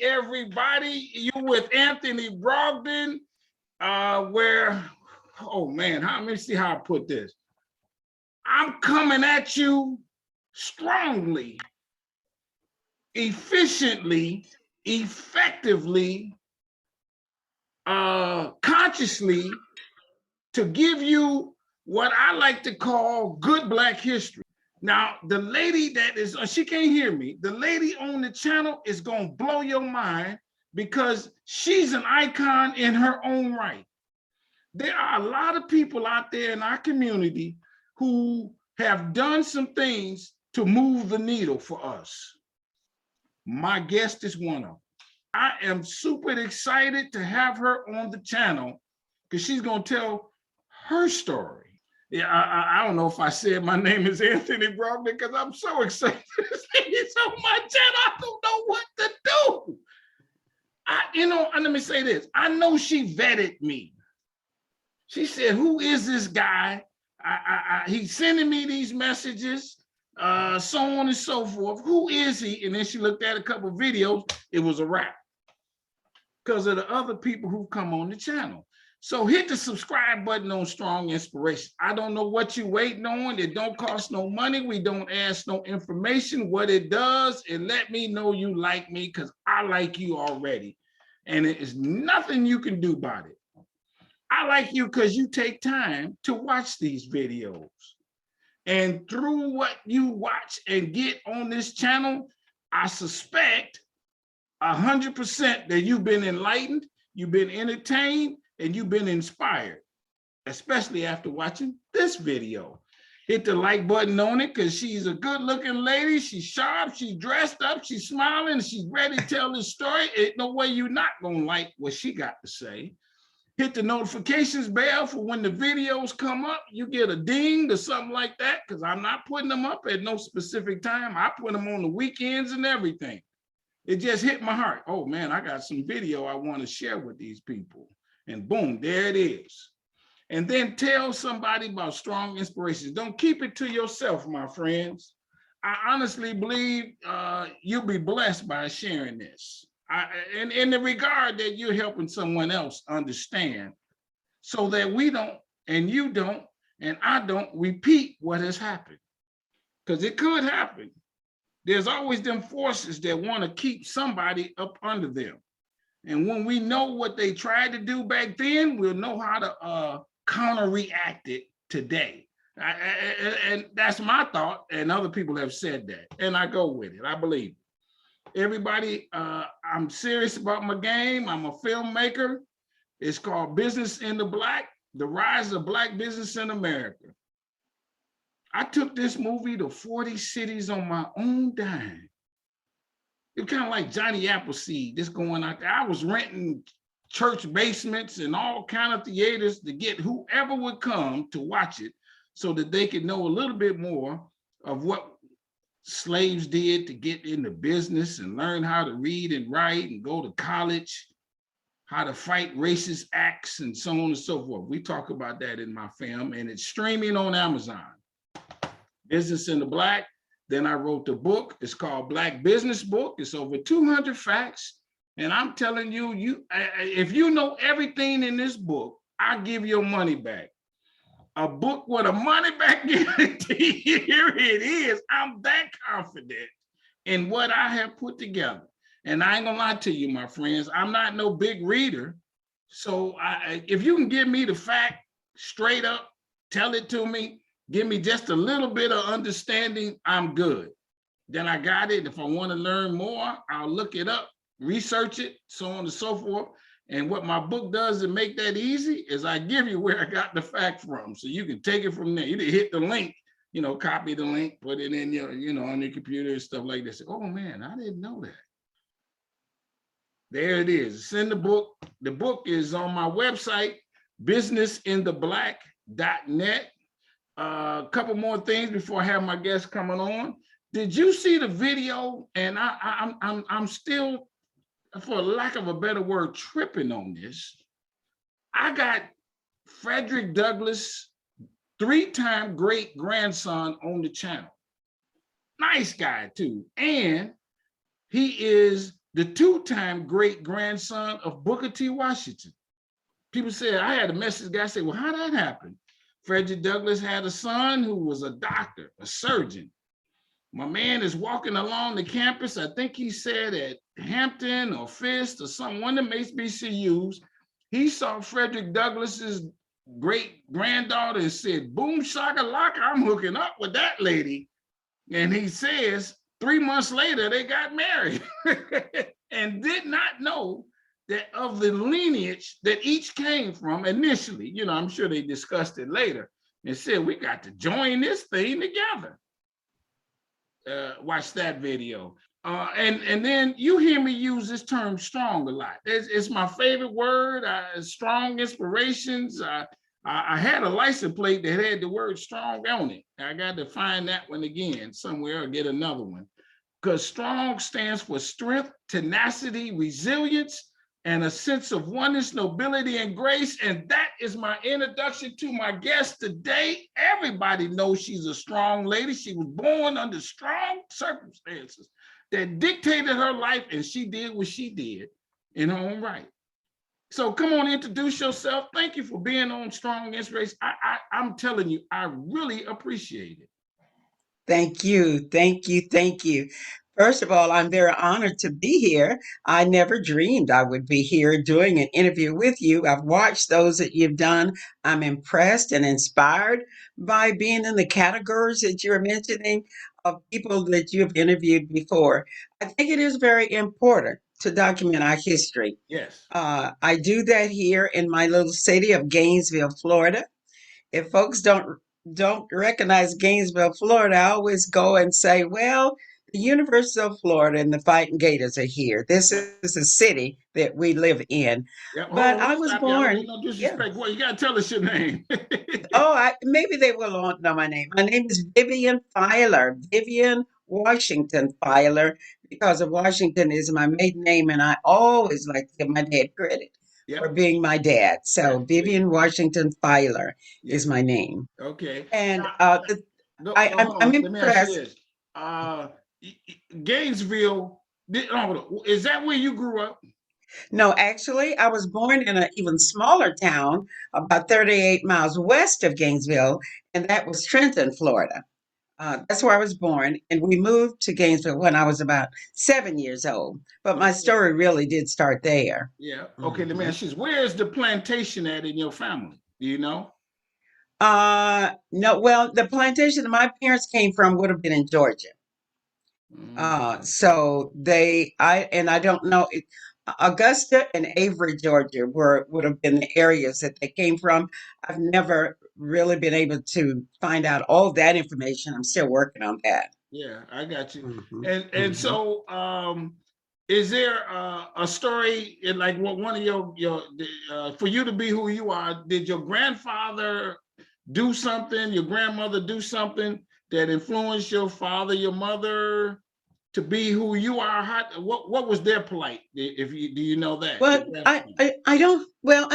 Everybody, you with Anthony Brogdon, where, oh man, let me see how I put this. I'm coming at you strongly, efficiently, effectively, consciously, to give you what I like to call good Black history. Now, the lady that is, she can't hear me. The lady on the channel is going to blow your mind because she's an icon in her own right. There are a lot of people out there in our community who have done some things to move the needle for us. My guest is one of them. I am super excited to have her on the channel because she's going to tell her story. Yeah, I don't know if I said my name is Anthony Brogdon because I'm so excited to see it's on my channel. I don't know what to do. And let me say this. I know she vetted me. She said, who is this guy? He's sending me these messages, so on and so forth. Who is he? And then she looked at a couple of videos. It was a wrap because of the other people who come on the channel. So hit the subscribe button on Strong Inspiration. I don't know what you're waiting on. It don't cost no money. We don't ask no information. What it does, it let me know you like me because I like you already. And it is nothing you can do about it. I like you because you take time to watch these videos. And through what you watch and get on this channel, I suspect 100% that you've been enlightened, you've been entertained, and you've been inspired, especially after watching this video. Hit the like button on it because she's a good looking lady. She's sharp, she's dressed up, she's smiling, she's ready to tell this story. Ain't no way you're not gonna like what she got to say. Hit the notifications bell for when the videos come up. You get a ding or something like that because I'm not putting them up at no specific time. I put them on the weekends and everything. It just hit my heart. Oh man, I got some video I want to share with these people. And boom, there it is. And then tell somebody about Strong Inspirations. Don't keep it to yourself, my friends. I honestly believe you'll be blessed by sharing this. And in the regard that you're helping someone else understand so that we don't, and you don't, and I don't repeat what has happened. Because it could happen. There's always them forces that want to keep somebody up under them. And when we know what they tried to do back then, we'll know how to counter-react it today. And that's my thought, and other people have said that, and I go with it. I believe it. Everybody, I'm serious about my game. I'm a filmmaker. It's called Business in the Black, The Rise of Black Business in America. I took this movie to 40 cities on my own dime. It's kind of like Johnny Appleseed, just going out there. I was renting church basements and all kind of theaters to get whoever would come to watch it so that they could know a little bit more of what slaves did to get into business and learn how to read and write and go to college, how to fight racist acts and so on and so forth. We talk about that in my film, and it's streaming on Amazon. Business in the Black. Then I wrote the book. It's called Black Business Book. It's over 200 facts. And I'm telling you, if you know everything in this book, I'll give your money back. A book with a money back guarantee. Here it is. I'm that confident in what I have put together. And I ain't gonna lie to you, my friends, I'm not no big reader. So if you can give me the fact straight up, tell it to me, give me just a little bit of understanding, I'm good. Then I got it. If I want to learn more, I'll look it up, research it, so on and so forth. And what my book does to make that easy is I give you where I got the fact from. So you can take it from there. You just hit the link, copy the link, put it in your, on your computer and stuff like this. Oh man, I didn't know that. There it is. It's in the book. The book is on my website, businessintheblack.net. A couple more things before I have my guest coming on. Did you see the video? And I'm still, for lack of a better word, tripping on this. I got Frederick Douglass, 3-time great grandson on the channel. Nice guy too. And he is the two-time great grandson of Booker T. Washington. People said, I had a message guy say, well, how did that happen? Frederick Douglass had a son who was a doctor, a surgeon. My man is walking along the campus. I think he said at Hampton or Fisk or some one of the HBCUs. He saw Frederick Douglass's great granddaughter and said, boom, shaka laka, I'm hooking up with that lady. And he says 3 months later, they got married and did not know that of the lineage that each came from initially. You know, I'm sure they discussed it later and said, we got to join this thing together. Watch that video. And then you hear me use this term strong a lot. It's my favorite word, strong inspirations. I had a license plate that had the word strong on it. I got to find that one again somewhere or get another one. Because strong stands for strength, tenacity, resilience, and a sense of oneness, nobility, and grace. And that is my introduction to my guest today. Everybody knows she's a strong lady. She was born under strong circumstances that dictated her life, and she did what she did in her own right. So come on, introduce yourself. Thank you for being on Strong Inspiration. I'm telling you, I really appreciate it. Thank you. Thank you. Thank you. First of all, I'm very honored to be here. I never dreamed I would be here doing an interview with you. I've watched those that you've done. I'm impressed and inspired by being in the categories that you're mentioning of people that you've interviewed before. I think it is very important to document our history. Yes. I do that here in my little city of Gainesville, Florida. If folks don't recognize Gainesville, Florida, I always go and say, well, the University of Florida and the Fighting Gators are here. This Yep. is the city that we live in. Yep. Hold But on, let I me was stop you. I don't born, mean no yeah. disrespect. Well, you gotta tell us your name. Oh, maybe they will not know my name. My name is Vivian Filer, Vivian Washington Filer, because of Washington is my maiden name, and I always like to give my dad credit for Yep. being my dad. So Absolutely. Vivian Washington Filer is Yes. my name. Okay. And Now, hold I'm on. Let me ask you impressed. this. Uh, Gainesville, is that where you grew up? No, actually, I was born in an even smaller town about 38 miles west of Gainesville, and that was Trenton, Florida. That's where I was born, and we moved to Gainesville when I was about 7 years old. But my Okay. story really did start there. Yeah. Okay. Let me Mhm. ask you this. Where is the plantation at in your family? Do you know? No, well, the plantation that my parents came from would have been in Georgia. Mm, So I don't know. Augusta and Avery, Georgia, would have been the areas that they came from. I've never really been able to find out all that information. I'm still working on that. yeah, I got you. Hmm. And Hmm. so, is there a story in like what one of your for you to be who you are? Did your grandfather do something? Your grandmother do something that influenced your father, your mother to be who you are? What was their plight? If you do you know that your Well, grandfather? I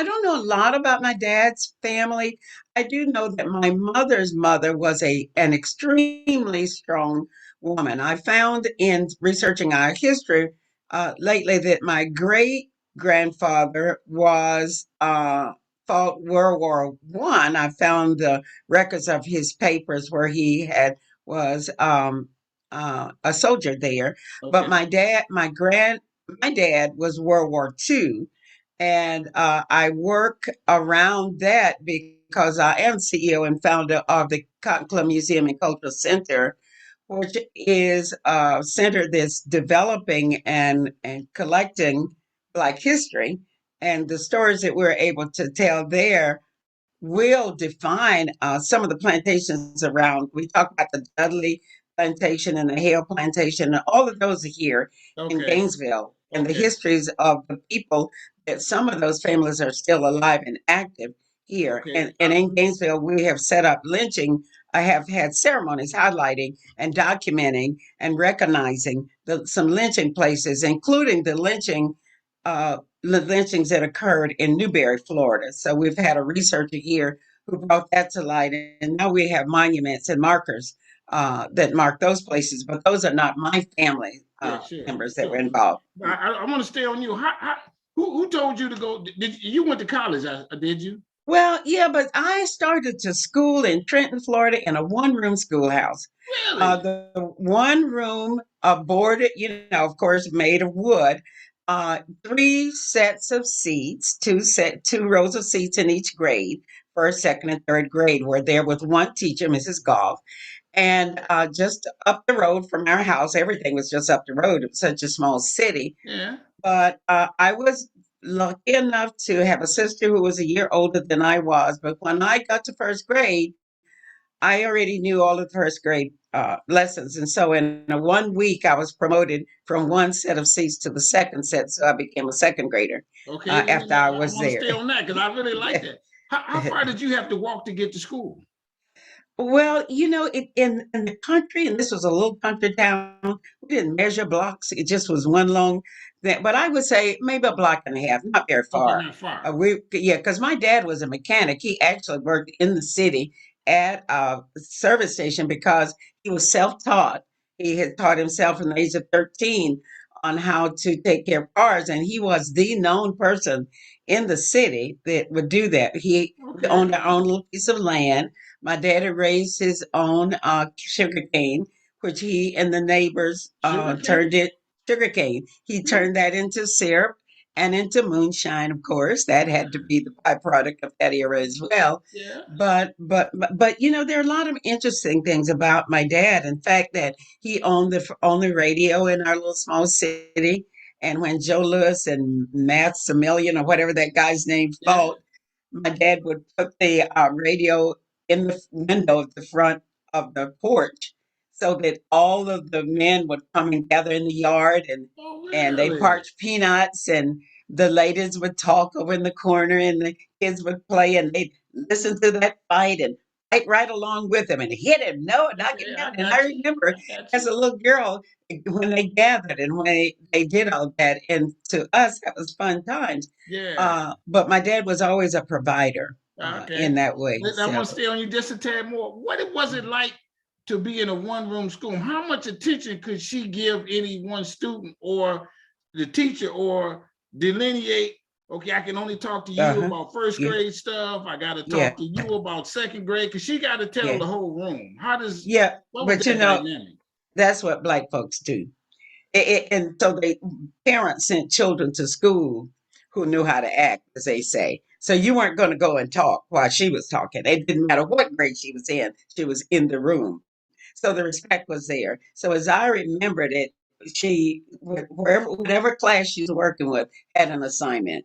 don't know a lot about my dad's family. I do know that my mother's mother was an extremely strong woman. I found in researching our history lately that my great grandfather was fought World War One. I found the records of his papers where he had was a soldier there. But Okay, my dad was World War II, and I work around that because I am CEO and founder of the Cotton Club Museum and Cultural Center, which is a center that's developing and collecting Black history. And the stories that we're able to tell there will define some of the plantations around. We talk about the Dudley plantation and the Hale plantation, and all of those are here in okay, Gainesville. And the okay, histories of the people that some of those families are still alive and active here. okay. And in Gainesville, we have set up lynching. I have had ceremonies highlighting and documenting and recognizing some lynching places, including the lynchings that occurred in Newberry, Florida. So we've had a researcher here who brought that to light, and now we have monuments and markers that mark those places. But those are not my family. Yeah, sure, members that were sure. involved. I want to stay on you. Who told you to go? Did you went to college? Did you? Well, yeah, but I started to school in Trenton, Florida, in a one-room schoolhouse. Really? The one room, boarded, of course, made of wood. Three sets of seats, two rows of seats in each grade, first, second, and third grade. Were there with one teacher, Mrs. Goff, and just up the road from our house. Everything was just up the road. It was such a small city. Yeah. But I was lucky enough to have a sister who was a year older than I was. But when I got to first grade, I already knew all of the first grade lessons. And so in a 1 week, I was promoted from one set of seats to the second set. So I became a second grader Okay. after I I was want to there. stay on that because I really like Yeah. that. How far did you have to walk to get to school? Well, in the country, and this was a little country town, we didn't measure blocks. It just was one long thing. But I would say maybe a block and a half, not very Okay, far. not far. Yeah, because my dad was a mechanic. He actually worked in the city at a service station because he was self-taught. He had taught himself from the age of 13 on how to take care of cars, and he was the known person in the city that would do that. We Okay. owned our own little piece of land. My dad had raised his own sugar cane, which he and the neighbors Sugar cane? turned it sugar cane. He Hmm. turned that into syrup and into moonshine, of course. That had to be the byproduct of that era as well. Yeah. But there are a lot of interesting things about my dad. In fact, that he owned the radio in our little small city. And when Joe Lewis and Maximilian or whatever that guy's name Yeah. fought, my dad would put the radio in the window of the front of the porch so that all of the men would come and gather in the yard, Oh, and they really? parched peanuts, and the ladies would talk over in the corner and the kids would play, and they'd listen to that fight and fight right along with him and hit him, no, knock him Okay, down. I And I got you. remember I got as you. a little girl when they gathered and when they did all that, and to us that was fun times. Yeah. But my dad was always a provider in Okay. that way. I So, want to stay on you just a tad more. Was it like to be in a one-room school? How much attention could she give any one student or the teacher or delineate? Okay, I can only talk to you uh-huh. about first Yeah, grade stuff. I got to yeah, talk to you about second grade because she got to tell yeah, the whole room. yeah. What was But that dynamic? that's what black folks do. And so parents sent children to school who knew how to act, as they say. So you weren't going to go and talk while she was talking. It didn't matter what grade she was in the room. So the respect was there. So as I remembered it, whatever class she was working with had an assignment.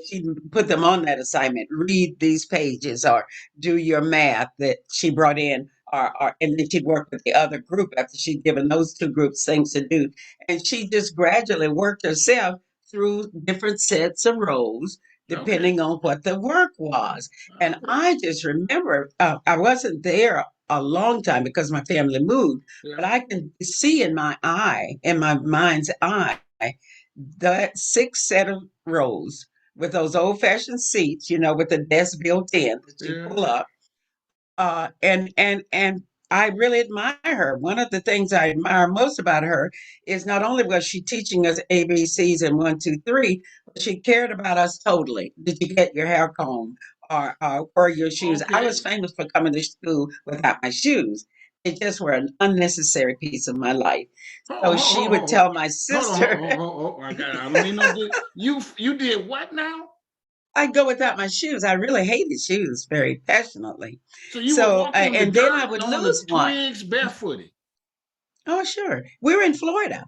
She put them on that assignment. Read these pages or do your math that she brought in, and then she'd work with the other group after she'd given those two groups things to do. And she just gradually worked herself through different sets of roles Okay. depending on what the work was. And Okay. I just remember I wasn't there a long time because my family moved, but Yeah. I can see in my mind's eye, that six set of rows with those old fashioned seats, with the desk built in that you Yeah. pull up. And I really admire her. One of the things I admire most about her is not only was she teaching us ABCs and one, two, three, but she cared about us totally. Did you get your hair combed or your shoes? I was Okay. famous for coming to school without my shoes. They just were an unnecessary piece of my life. So she would tell my Hold on, sister, I don't mean no. You did what now? I'd go without my shoes. I really hated shoes very passionately. So you were So, walking in the and then I dirt would and on the lose one. twigs barefooted. Oh, sure. We were in Florida.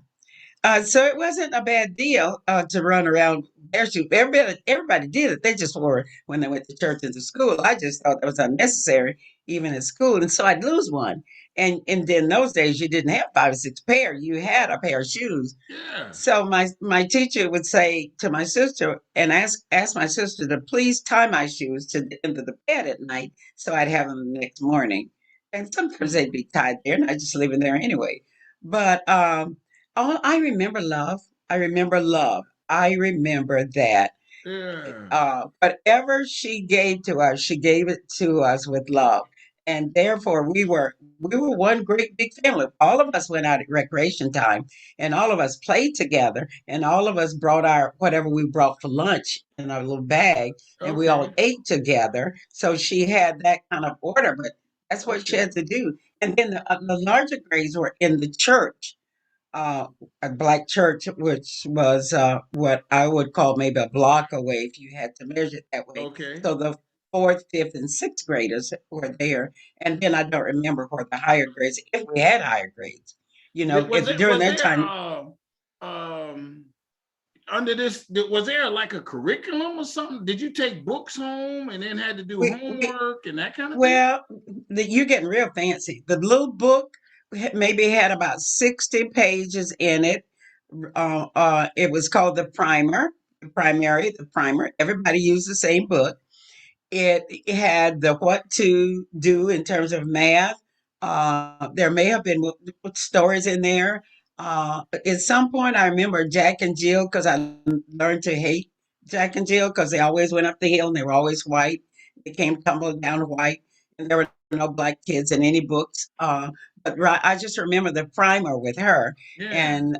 So it wasn't a bad deal to run around barefoot. Everybody did it. They just wore it when they went to church and to school. I just thought that was unnecessary, even at school. And so I'd lose one. And then those days, you didn't have five or six pair. You had a pair of shoes. Yeah. So my teacher would say to my sister and ask my sister to please tie my shoes to the end of the bed at night so I'd have them the next morning. And sometimes they'd be tied there, and I just leave them there anyway. But all I remember love. I remember love. I remember that Yeah. whatever she gave to us, she gave it to us with love. and therefore we were one great big family. All of us went out at recreation time, and all of us played together, and all of us brought our whatever we brought for lunch in our little bag, and we all Okay. ate together. So she had that kind of order, but that's what she Okay. had to do. And then the larger grades were in the church, uh, a black church, which was what I would call maybe a block away if you had to measure it that way. Okay. So the fourth, fifth, and sixth graders were there, and then I don't remember for the higher grades if we had higher grades. During Was that there time, um under this was there like a curriculum or something? Did you take books home and then had to do we homework and that kind of thing? well, you're getting real fancy. The little book maybe had about 60 pages in it. It was called the primer, the primer. Everybody used the same book. It had the what to do in terms of math. There may have been stories in there. At some point, I remember Jack and Jill because I learned to hate Jack and Jill because they always went up the hill and they were always white. They came tumbling down white, and there were no black kids in any books. But right, I just remember the primer with her, Yeah. and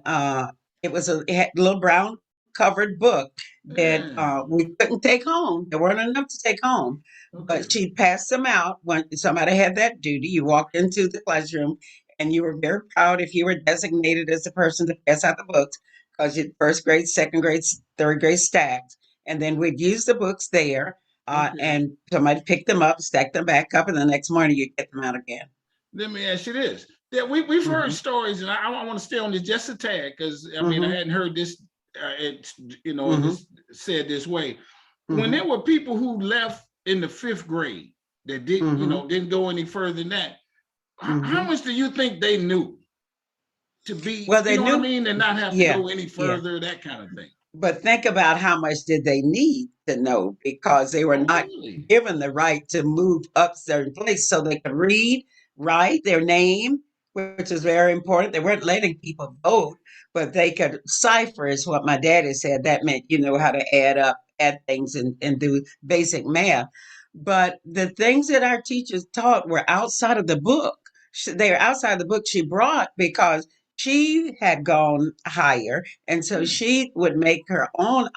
it had a little brown covered book that Yeah. we couldn't take home. There weren't enough to take home, Okay. but she passed them out when somebody had that duty. You walked into the classroom, and you were very proud if you were designated as the person to pass out the books because you first grade, second grade, third grade stacked, and then we'd use the books there. Okay. And somebody picked them up, stacked them back up, and the next morning you get them out again. Let me ask you this. That we've heard Hmm. stories, and I want to stay on this just a tad because I mean I Hmm. hadn't heard this, it's Hmm. this said this way. When there Hmm. were people who left in the fifth grade that Hmm. didn't go any further than that, how Hmm. much do you think they knew to be, Well, you they know what I knew, mean, and not have to yeah, go any yeah. further, that kind of thing? But think about how much did they need to know because they were Oh, not really? given the right to move up certain places so they could read, write their name, which is very important. They weren't letting people vote, but they could cipher is what my daddy said. That meant you know how to add up, add things and do basic math. But the things that our teachers taught were outside of the book. They were outside the book she brought because she had gone higher and so Yeah. she would make her own,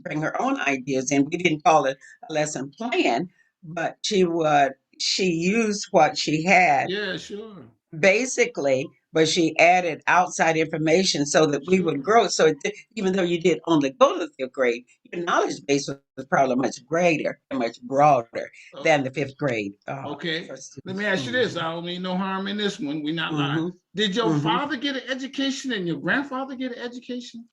bring her own ideas in. We didn't call it a lesson plan, but she used what she had Yeah, sure. basically, but she added outside information so that we would Sure. grow. So even though you did only go to the fifth grade, your knowledge base was probably much greater and much broader Oh, than the fifth grade okay. for Let me students. ask you this. Hmm. I don't mean no harm in this one. We're not lying. Hmm. Did your Hmm. father get an education and your grandfather get an education?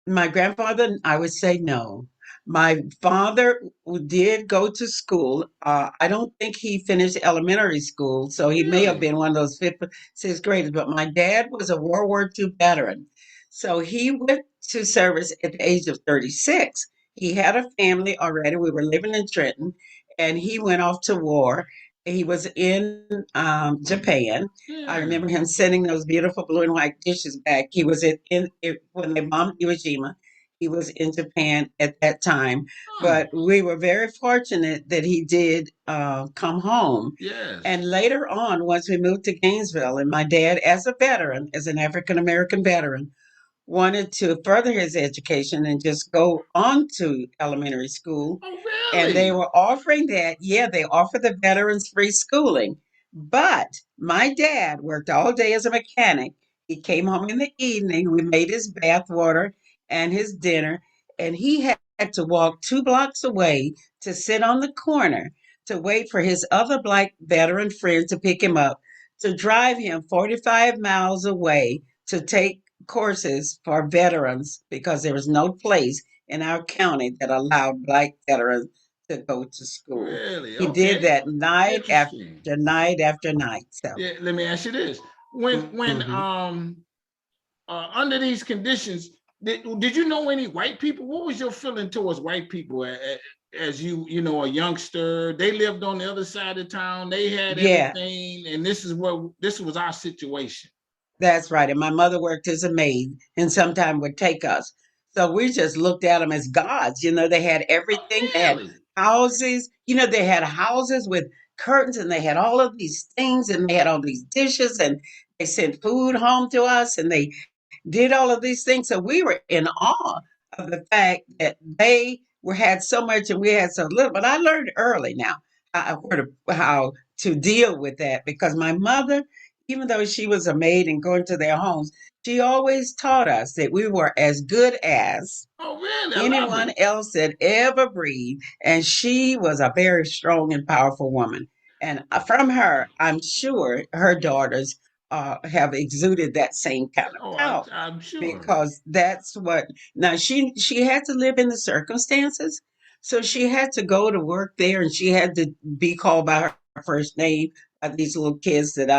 My grandfather, I would say no. My father did go to school. I don't think he finished elementary school, so he may have Really? been one of those fifth, sixth graders. But my dad was a World War II veteran, so he went to service at the age of 36. He had a family already. We were living in Trenton, and he went off to war. He was in Japan. I Yeah. remember him sending those beautiful blue and white dishes back. He was when they bombed Iwo Jima. He was in Japan at that time, Huh. but we were very fortunate that he did come home. Yes. And later on, once we moved to Gainesville, and my dad, as a veteran, as an African American veteran, wanted to further his education and just go on to elementary school. Oh, And they really? were offering that. Yeah, they offer the veterans free schooling. But my dad worked all day as a mechanic. He came home in the evening. We made his bath water and his dinner. And he had to walk 2 blocks away to sit on the corner to wait for his other black veteran friend to pick him up, to drive him 45 miles away to take courses for veterans because there was no place in our county that allowed black veterans to go to school. Really? He did Okay. that night after Interesting. night after night. So, Yeah, let me ask you this. When mhm. under these conditions, did you know any white people? What was your feeling towards white people as a youngster? They lived on the other side of town. They had Yeah, everything, and this was our situation. that's right. And my mother worked as a maid and sometimes would take us. So we just looked at them as gods. They had Oh, everything. They had really? houses. They had houses with curtains and they had all of these things and they had all these dishes and they sent food home to us and they did all of these things. So we were in awe of the fact that they were had so much and we had so little. But I learned early now how to deal with that because my mother, even though she was a maid and going to their homes, she always taught us that we were as good as Oh, really? I love anyone it. else that ever breathed. And she was a very strong and powerful woman. And from her, I'm sure her daughters have exuded that same kind of Oh, power I'm sure. because that's what. Now she had to live in the circumstances, so she had to go to work there, and she had to be called by her first name by these little kids that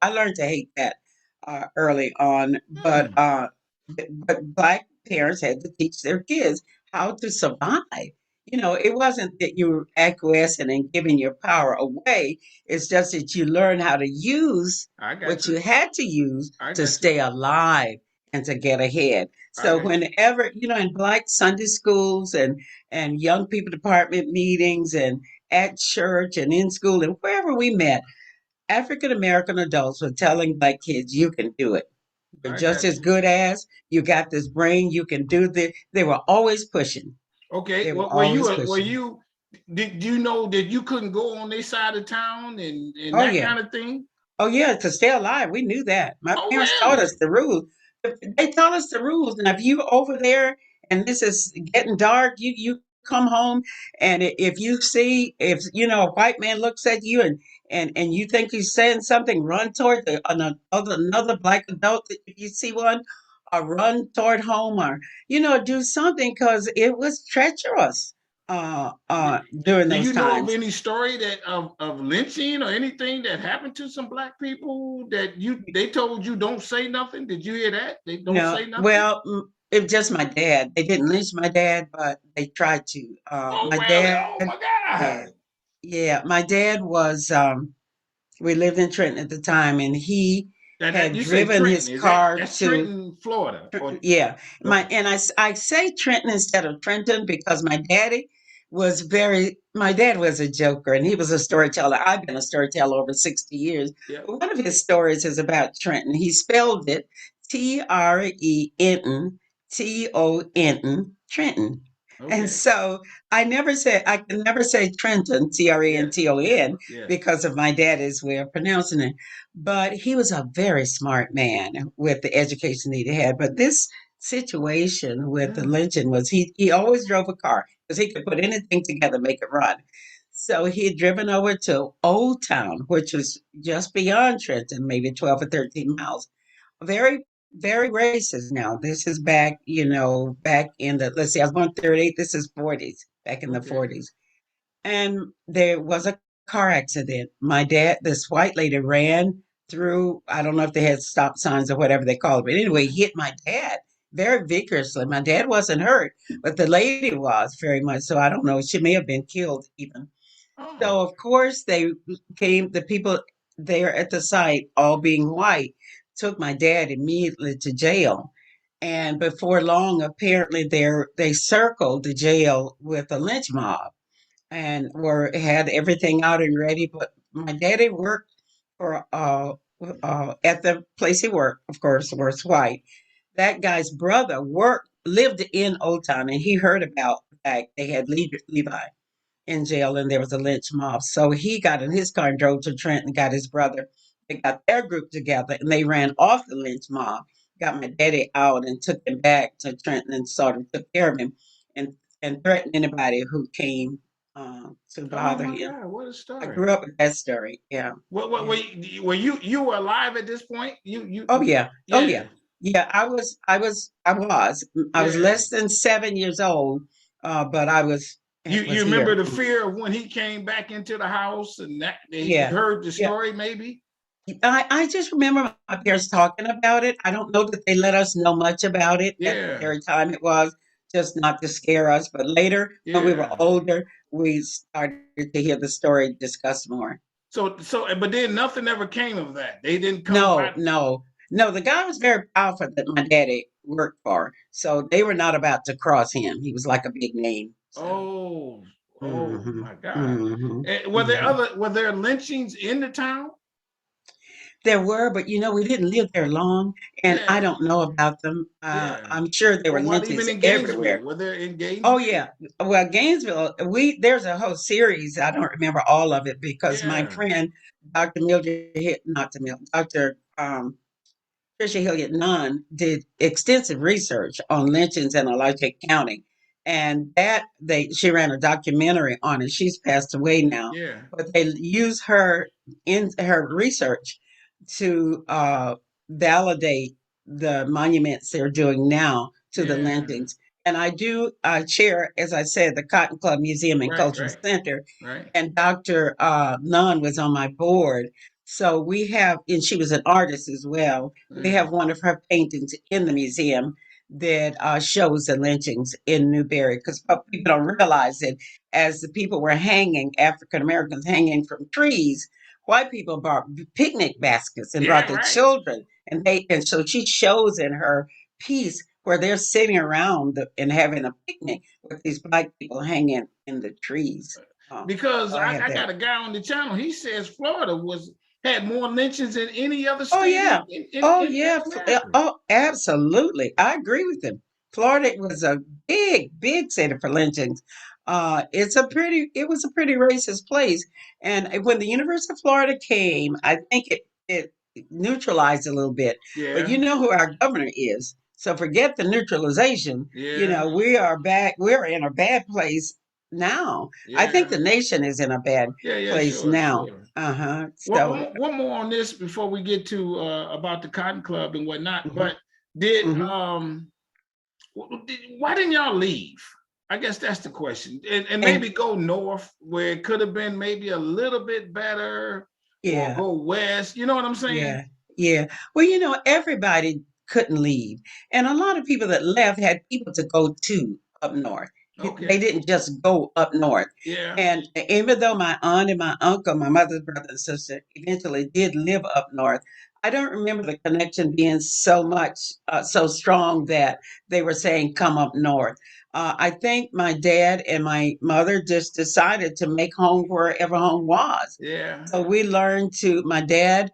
I learned to hate that early on, Hmm. but black parents had to teach their kids how to survive. It wasn't that you were acquiescing and giving your power away. It's just that you learn how to use I got what you. you had to use I to got you. stay alive and to get ahead. I So got you. whenever, in black Sunday schools and young people department meetings and at church and in school and wherever we met, African American adults were telling black kids, you can do it. You're I just got as you. good as you got this brain. You can do this. They were always pushing. Okay. They were Well, always were pushing. you? Did you know that you couldn't go on their side of town and Oh that yeah. kind of thing? Oh yeah. To stay alive, we knew that. My Oh, parents taught us really? the rules. They taught us the rules. Now, if you over there and this is getting dark, you come home, and if you see if a white man looks at you and you think he's saying something, run toward another black adult. If you see one, or run toward home, or do something because it was treacherous during Do those you know of times. any story that of lynching or anything that happened to some black people that they told you don't say nothing? Did you hear that? They don't No, say nothing? well, it was just my dad. They didn't lynch my dad, but they tried to. Oh, My really? dad, Oh my yeah, God. yeah, my dad was. We lived in Trenton at the time, and he That had you say driven Trenton. his Is that car that's to. Trenton, Florida? Or Yeah, my okay. and I say Trenton instead of Trenton because my dad was a joker and he was a storyteller. I've been a storyteller over 60 years. Yeah. But one of his stories is about Trenton. He spelled it Trenton, Trenton. And Okay. so I can never say Trenton, Yes. Yes. Trenton, Yes. because of my daddy's way of pronouncing it. But he was a very smart man with the education that he had. But this situation with the Yeah. lynching was he always drove a car because he could put anything together, make it run. So he had driven over to Old Town, which was just beyond Trenton, maybe 12 or 13 miles. Very, very racist now. This is back, back in the, let's see, I was born 38, this is 40s, back in the Okay. 40s. And there was a car accident. This white lady ran through, I don't know if they had stop signs or whatever they call it, but anyway, Yeah. hit my dad very vigorously. My dad wasn't hurt, but the lady was very much. So I don't know. She may have been killed even. Oh. So of course the people there at the site, all being white, took my dad immediately to jail. And before long, apparently they circled the jail with a lynch mob and were had everything out and ready. But my daddy worked for at the place he worked, of course, was white. That guy's brother worked lived in Old Town, and he heard about the fact they had Levi in jail and there was a lynch mob. So he got in his car and drove to Trenton and got his brother. They got their group together and they ran off the lynch mob, got my daddy out and took him back to Trenton and sort of took care of him and threatened anybody who came to Oh bother my him. God. What a I story. grew up with that story. Yeah. What Yeah. were you were alive at this point? Oh yeah. Oh Yeah. yeah. Yeah. I was Yeah. less than 7 years old, but You was remember here. the fear of when he came back into the house and that you Yeah. heard the Yeah. story maybe? I just remember my parents talking about it. I don't know that they let us know much about it at the Yeah. very time. It was just not to scare us. But later, when we were Yeah. older, we started to hear the story discussed more. So but then nothing ever came of that. They didn't come No, by. no, no. The guy was very powerful that my daddy worked for. So they were not about to cross him. He was like a big name. So, Oh, Oh Hmm. my God. Hmm. Hmm. Were there lynchings in the town? There were, but we didn't live there long, and I Yeah, don't know about them. yeah. I'm sure there were Or what even lynchings in Gainesville? everywhere. Were there in Oh Gainesville? yeah. Well, Gainesville, we there's a whole series. I don't remember all of it because my Yeah, friend, Dr. Mildred, not to Mildred, Dr. Tricia Hilliard Nunn did extensive research on lynchings in Alachua County, and that she ran a documentary on it. She's passed away now, yeah, but they use her in her research to validate the monuments they're doing now to the yeah. lynchings. And I do chair, as I said, the Cotton Club Museum and Right, Cultural right, Center, right. and Dr. Nunn was on my board. So we have, and she was an artist as well. We Yeah, have one of her paintings in the museum that shows the lynchings in Newberry, because people don't realize that as the people were hanging, African Americans hanging from trees, white people brought picnic baskets and brought yeah, their right. children, and so she shows in her piece where they're sitting around and having a picnic with these black people hanging in the trees. Because So I have I that. got a guy on the channel. He says Florida was had more lynchings than any other Oh state yeah. Oh in yeah. America. Oh, absolutely. I agree with him. Florida was a big city for lynchings. It was a pretty racist place. And when the University of Florida came, I think it neutralized a little bit. But you Yeah, know who our governor is. So forget the neutralization. yeah, We are back. We're in a bad place now. I think yeah, the nation is in a bad yeah, yeah. place Sure, now. sure. Uh-huh. Well, So, one more on this before we get to about the Cotton Club and whatnot. mhm, But did mhm. why didn't y'all leave? I guess that's the question. And And maybe go north where it could have been maybe a little bit better, or yeah, go west. You know what I'm saying? yeah, yeah. Well, everybody couldn't leave. And a lot of people that left had people to go to up north. They Okay. didn't just go up north. Yeah. And even though my aunt and my uncle, my mother's brother and sister, eventually did live up north, I don't remember the connection being so strong that they were saying, come up north. I think my dad and my mother just decided to make home wherever home was. Yeah. So we learned my dad,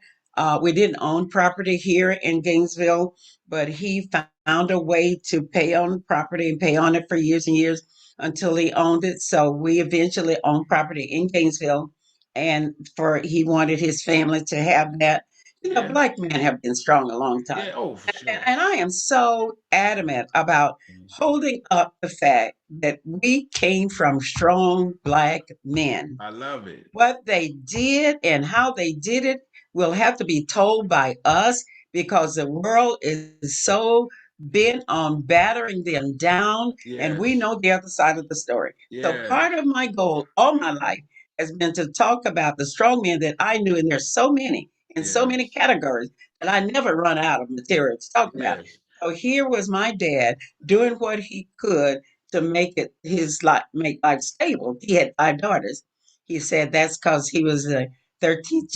we didn't own property here in Gainesville, but he found a way to pay on property and pay on it for years and years until he owned it. So we eventually owned property in Gainesville, and he wanted his family to have that. Yeah. Black men have been strong a long time. Yeah. Oh, for And, sure. and I am so adamant about holding up the fact that we came from strong black men. I love it. What they did and how they did it will have to be told by us, because the world is so bent on battering them down, and we Yes. know the other side of the story. So part Yes. of my goal all my life has been to talk about the strong men that I knew, and there's so many in so many Yes. categories that I never run out of material to talk about. Yes. So here was my dad doing what he could to make life stable. He had 5 daughters. He said that's because he was the 13th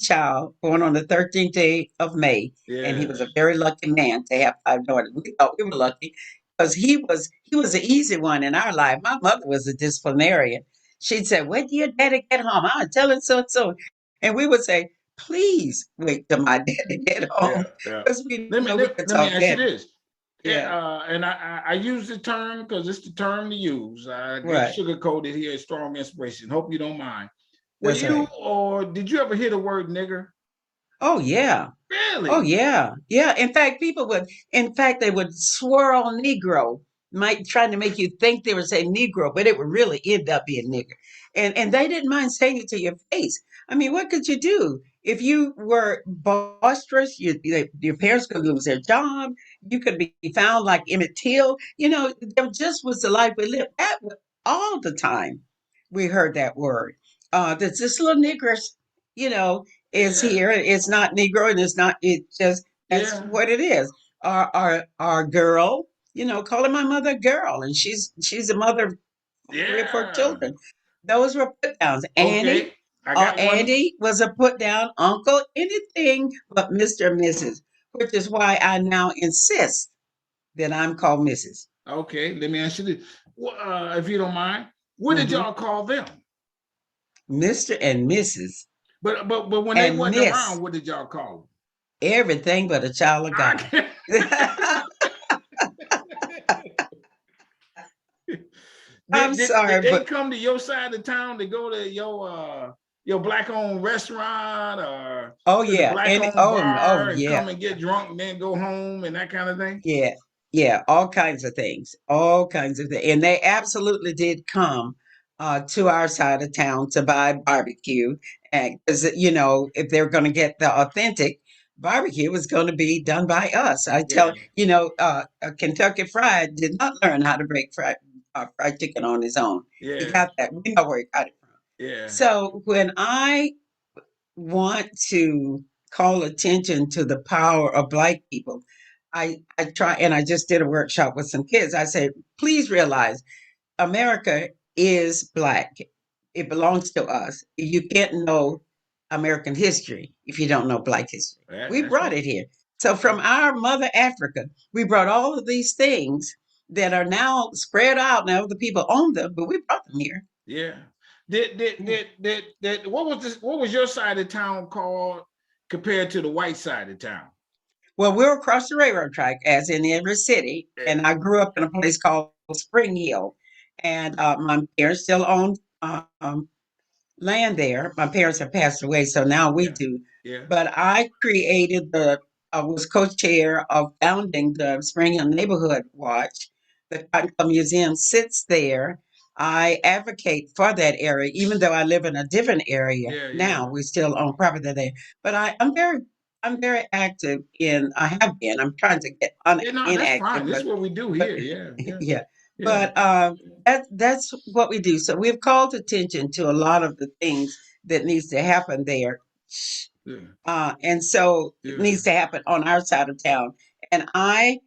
child, born on the 13th day of May, and he was a Yes. very lucky man to have 5 daughters. We thought we were lucky because he was the easy one in our life. My mother was a disciplinarian. She'd say, "When do your daddy get home? I'll tell him so and so," and we would say, "Please wait till my daddy get Yeah. home," Yeah. because we know we could Let me talk ask you daddy. this. Yeah, And I use the term because it's the term to use. I get right. sugarcoated here, strong inspiration. Hope you don't mind. Were That's you right. or did you ever hear the word nigger? Oh yeah. Oh Really? yeah, yeah. In fact, they would swirl Negro, might trying to make you think they were saying Negro, but it would really end up being nigger. And they didn't mind saying it to your face. I mean, what could you do if you were boisterous? Your parents could lose their job. You could be found like Emmett Till. There just was the life we lived. All the time. We heard that word. There's this little niggers, you know is Yeah. here. It's not Negro, and it's not. It just that's Yeah. what it is. Our girl, calling my mother girl, and she's a mother of 3 or 4 Yeah. children. Those were put downs. Annie, Okay. I got one. Andy was a put down. Uncle, anything but Mr. and Mrs. Which is why I now insist that I'm called Mrs. Okay. Let me ask you this. If you don't mind. What did Hmm. y'all call them? Mr. and Mrs. But when they and wasn't Miss. around, what did y'all call Everything but a child of them? God. I'm Did sorry, they but come to your side of town to go to your black owned restaurant or oh to the yeah, black and owned oh bar and yeah, come and get drunk and then go home and that kind of thing? yeah, yeah, all kinds of things, and they absolutely did come to our side of town to buy barbecue, and because if they're going to get the authentic barbecue, it was going to be done by us. I tell Yeah, Kentucky Fried did not learn how to break fried chicken on his own. He yeah, got that. We know where he got it from. yeah, So when I want to call attention to the power of Black people, I try, and I just did a workshop with some kids. I said, please realize America is Black. It belongs to us. You can't know American history if you don't know Black history. We that's brought right. it here. So from our mother Africa, we brought all of these things that are now spread out. Now the people own them, but we brought them here. Yeah. What was this? What was your side of town called compared to the white side of town? Well, we're across the railroad track, as in every city, Eh, and I grew up in a place called Spring Hill, and my parents still own land there. My parents have passed away, so now we Yeah, do. yeah, But I was co-chair of founding the Spring Hill Neighborhood Watch. The Cotton Club Museum sits there. I advocate for that area, even though I live in a different area yeah, now. yeah. We still own property there, but I'm very active in. I have been. I'm trying to get Yeah, no, that's inactive, fine. This is what we do but here. Yeah, yeah, yeah, yeah, but that's what we do. So we've called attention to a lot of the things that needs to happen there, yeah, and so it yeah. needs to happen on our side of town. And I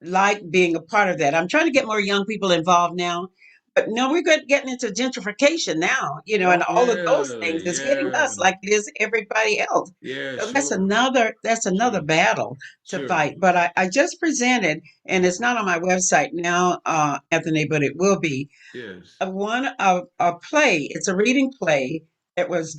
like being a part of that. I'm trying to get more young people involved now. But no, we're getting into gentrification now, and Oh all of those yeah, things is hitting yeah, us like it is everybody else. yeah. So Sure, that's another sure, battle to sure. fight. But I just presented, and it's not on my website now, Anthony, but it will be Yes. a play. It's a reading play that was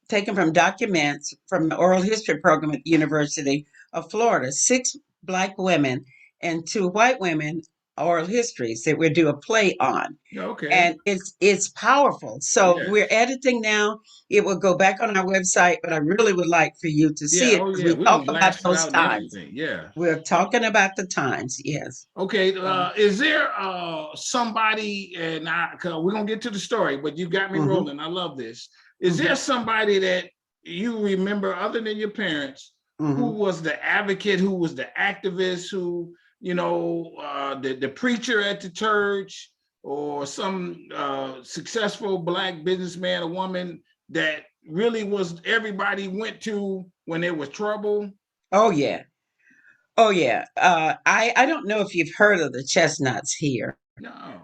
taken from documents from the oral history program at the University of Florida. Six Black women and two white women oral histories that we do a play on, Yeah, okay. and it's powerful. So we're Yes. editing now. It will go back on our website, but I really would like for you to see Yeah. it Oh because yeah. we We're talk gonna about blast it those out and times. everything. Yeah. We're talking about the times. Yes. Okay, Uh, is there somebody, and cause we're gonna get to the story, but you got me mhm, rolling. I love this. Is there mhm, somebody that you remember other than your parents who mhm. was the advocate, who was the activist, who, the preacher at the church, or some successful Black businessman or woman that really was everybody went to when there was trouble? Oh yeah. Oh yeah. I don't know if you've heard of the Chestnuts here. No.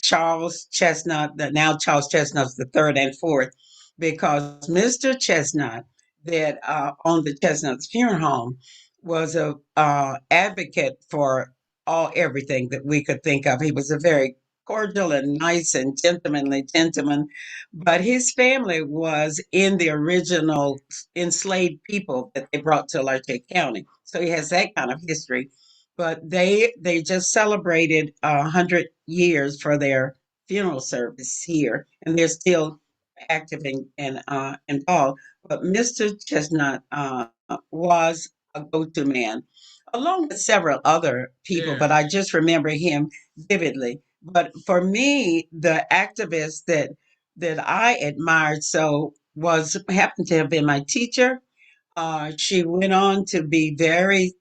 Charles Chestnut, now Charles Chestnut's the third and fourth, because Mr. Chestnut, that owned the Chestnut's funeral home, was a advocate for all everything that we could think of. He was a very cordial and nice and gentlemanly gentleman, but his family was in the original enslaved people that they brought to Alachua County. So he has that kind of history, but they just celebrated 100 years for their funeral service here, and they're still active and involved. But Mr. Chestnut was a go-to man, along with several other people, Yeah. but I just remember him vividly. But for me, the activist that I admired so was happened to have been my teacher. She went on to be very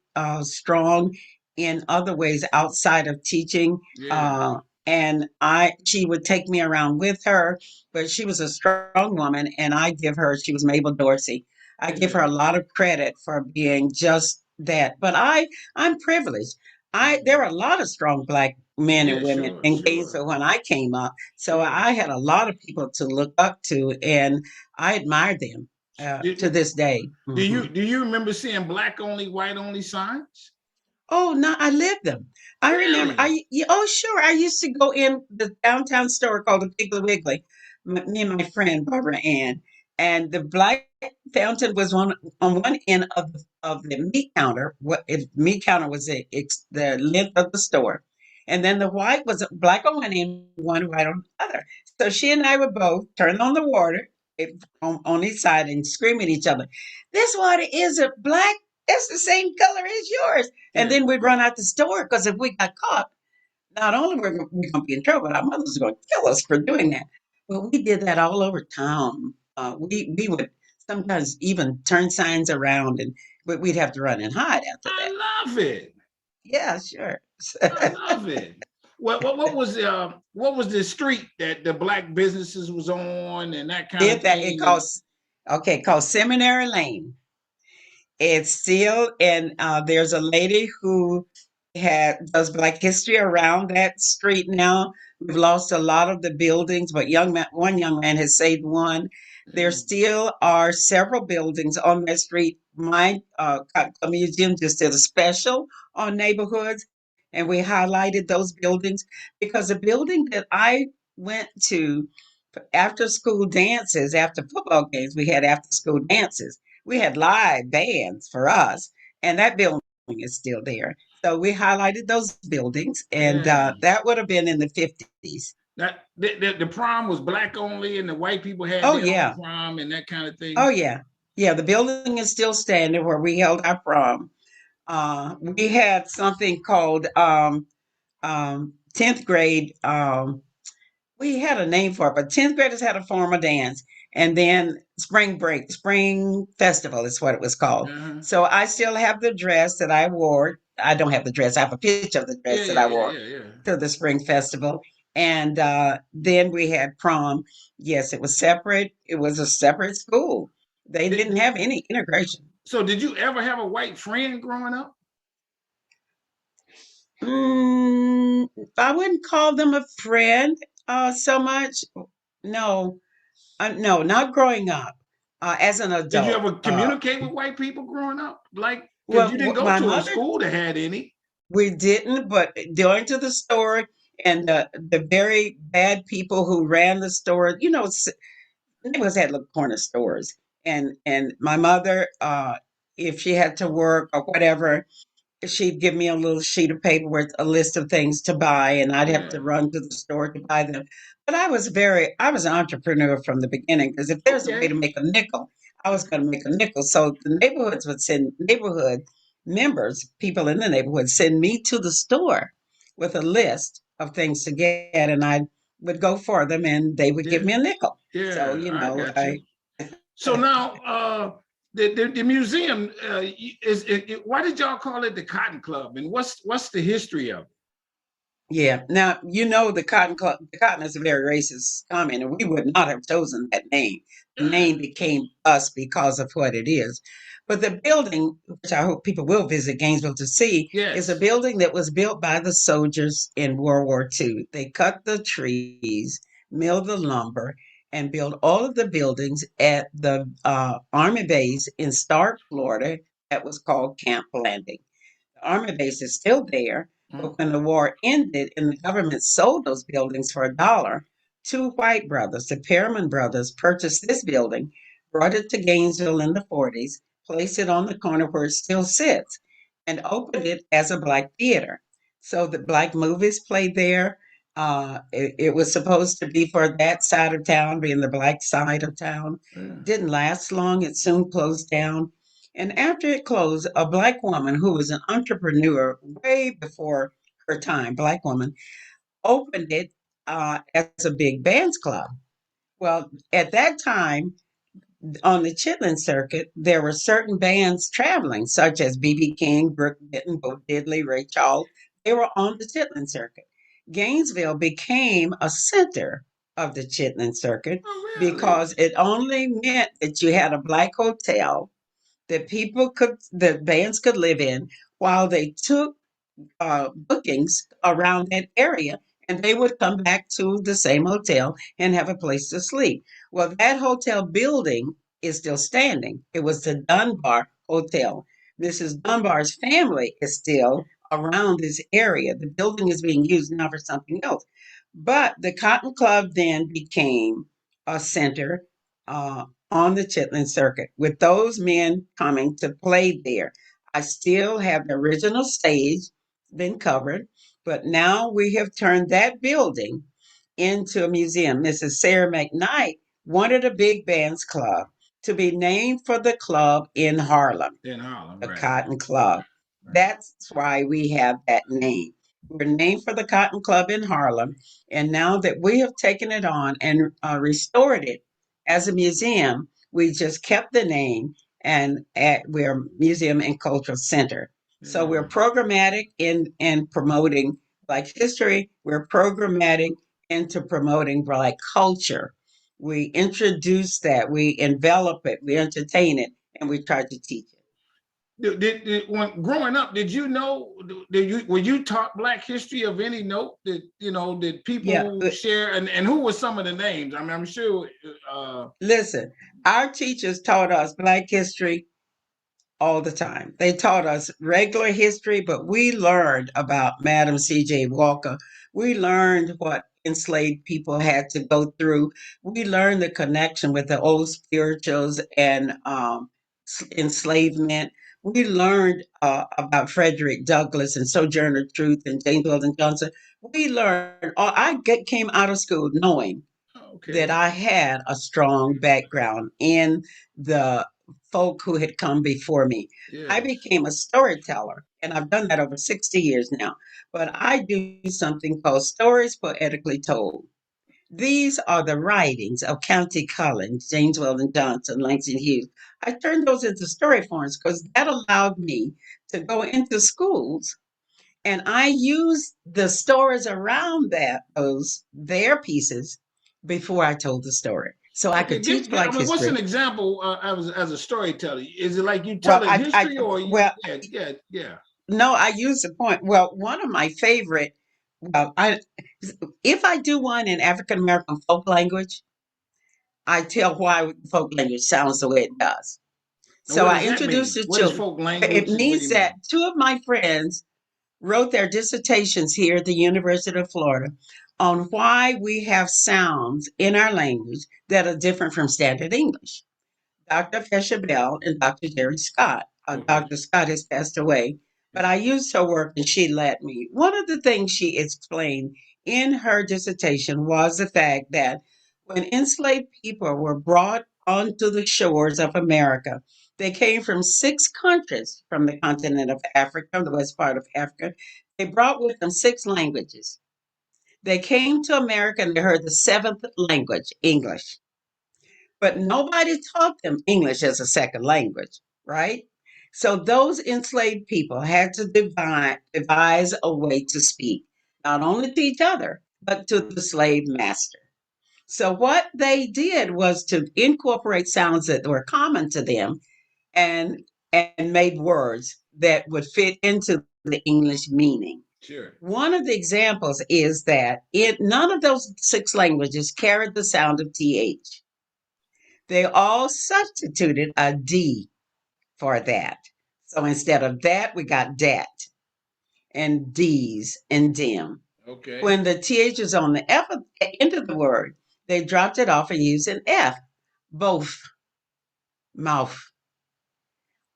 strong in other ways outside of teaching. Yeah. Uh, she would take me around with her, but she was a strong woman, and she was Mabel Dorsey. I give her Yeah. a lot of credit for being just that. But I'm privileged. There are a lot of strong Black men and Yeah, women sure, in sure, Gainesville when I came up, so sure. I had a lot of people to look up to, and I admired them to Do, this day. do Hmm. you do you remember seeing black only, white only signs? Oh, no, I lived them. I remember. Really? Oh, sure. I used to go in the downtown store called the Piggly Wiggly. Me and my friend Barbara Ann, and the black fountain was on one end of the meat counter. What if meat counter was the length of the store, and then the white was black on one end, one white on the other. So she and I would both turn on the water on each side and scream at each other. This water isn't black. It's the same color as yours. And Yeah. then we'd run out the store because if we got caught, not only were we going to be in trouble, but our mothers were going to kill us for doing that. But we did that all over town. We would sometimes even turn signs around, and we'd have to run and hide after that. I love it. Yeah, sure. I love it. What was the street that the black businesses was on and that kind of It thing? And calls okay, called Seminary Lane. It's still, and there's a lady who does Black history around that street now. We've lost a lot of the buildings, but one young man has saved one. There still are several buildings on that street. My museum just did a special on neighborhoods, and we highlighted those buildings because the building that I went to after school dances, after football games, we had after school dances. We had live bands for us, and that building is still there. So we highlighted those buildings, and yeah, that would have been in the 50s. that the prom was black only, and the white people had Oh, their own yeah. prom and that kind of Oh, thing. yeah. Yeah, the building is still standing where we held our prom. We had something called 10th grade. We had a name for it, but 10th graders had a formal dance. And then spring festival is what it was called. Uh-huh. So I still have the dress that I wore. I don't have the dress, I have a picture of the Yeah, dress that yeah, I yeah, wore yeah, yeah. to the spring festival. And then we had prom. Yes, it was separate. It was a separate school. They didn't have any integration. So, did you ever have a white friend growing up? Mm, I wouldn't call them a friend so much. No, no, not growing up. As an Did you adult. ever communicate with white people growing up? Like, because Well, you didn't go my to a mother, school that had any. we didn't, but going to the store and the very bad people who ran the store, neighborhoods had little corner stores, and my mother, if she had to work or whatever, she'd give me a little sheet of paper with a list of things to buy, and I'd have Yeah. to run to the store to buy them. But I was an entrepreneur from the beginning because if there's a way to Okay. make a nickel, I was going to make a nickel. So the neighborhoods would send neighborhood members, people in the neighborhood, send me to the store with a list of things to get, and I would go for them, and they would give Yeah. me a nickel. So Yeah. I got you. I. So now, the museum why did y'all call it the Cotton Club, and what's the history of it? Yeah. Now, the cotton is a very racist comment, and we would not have chosen that name. The Yeah. name became us because of what it is. But the building, which I hope people will visit Gainesville to see, is a Yes. building that was built by the soldiers in World War II. They cut the trees, milled the lumber, and built all of the buildings at the Army base in Stark, Florida, that was called Camp Landing. Army base is still there, Mm. but when the war ended and the government sold those buildings for $1, two white brothers, the Perriman brothers, purchased this building, brought it to Gainesville in the 40s, placed it on the corner where it still sits, and opened it as a black theater. So the black movies played there. It was supposed to be for that side of town, being the black side of town. Yeah. Didn't last long. It soon closed down. And after it closed, a black woman who was an entrepreneur way before her time, black woman, opened it as a big bands club. Well, at that time, on the Chitlin circuit, there were certain bands traveling, such as B.B. King, Brooke Benton, Bo Diddley, Ray Charles. They were on the Chitlin circuit. Gainesville became a center of the Chitlin circuit Oh, really? because it only meant that you had a black hotel that the bands could live in while they took bookings around that area, and they would come back to the same hotel and have a place to sleep. Well, that hotel building is still standing. It was the Dunbar Hotel. Mrs. Dunbar's family is still around this area. The building is being used now for something else. But the Cotton Club then became a center on the Chitlin Circuit with those men coming to play there. I still have the original stage been covered, but now we have turned that building into a museum. Mrs. Sarah McKnight wanted a big bands club to be named for the club in Harlem, In Harlem, the right, Cotton Club. right. That's why we have that name. We're named for the Cotton Club in Harlem. And now that we have taken it on and restored it as a museum, we just kept the name and we're Museum and Cultural Center. So we're Yeah. programmatic in promoting Black history. We're programmatic into promoting Black culture. We introduce that, we envelop it, we entertain it, and we try to teach it. When growing up, did you know? Did you were you taught Black history of any note? That did Yeah, people share? And who were some of the names? I mean, I'm sure. listen, our teachers taught us Black history all the time. They taught us regular history, but we learned about Madam C.J. Walker. We learned what enslaved people had to go through. We learned the connection with the old spirituals and enslavement. We learned about Frederick Douglass and Sojourner Truth and James Weldon Johnson. We learned, came out of school knowing that Okay. I had a strong background in the folk who had come before me. I Yes. became a storyteller, and I've done that over 60 years now. But I do something called Stories Poetically Told. These are the writings of County Collins, James Weldon Johnson, Langston Hughes. I turned those into story forms because that allowed me to go into schools and I used the stories around those their pieces before I told the story. So I Okay. could teach I Black mean, what's an history. example as a storyteller? Is it like you Well, telling history, or you? well, Yeah, yeah, yeah. no, I use the point. Well, one of my favorite, I if I do one in African American folk language, I tell why folk language sounds the way it does. And So what I does that introduce mean? the What is children. folk It language, and what do means you that mean? two of my friends wrote their dissertations here at the University of Florida on why we have sounds in our language that are different from standard English. Dr. Fesha Bell and Dr. Jerry Scott. Okay. Dr. Scott has passed away, but Yeah. I used her work and she led me. One of the things she explained in her dissertation was the fact that when enslaved people were brought onto the shores of America, they came from 6 countries from the continent of Africa, the west part of Africa. They brought with them 6 languages. They came to America and they heard the seventh language, English. But nobody taught them English as a second language, right? So those enslaved people had to devise a way to speak, not only to each other, but to the slave master. So what they did was to incorporate sounds that were common to them and and made words that would fit into the English meaning. Sure. One of the examples is that none of those 6 languages carried the sound of th. They all substituted a D for that. So instead of that, we got dat and D's and dim. Okay. When the TH is on the F end of the word, they dropped it off and used an F, both mouth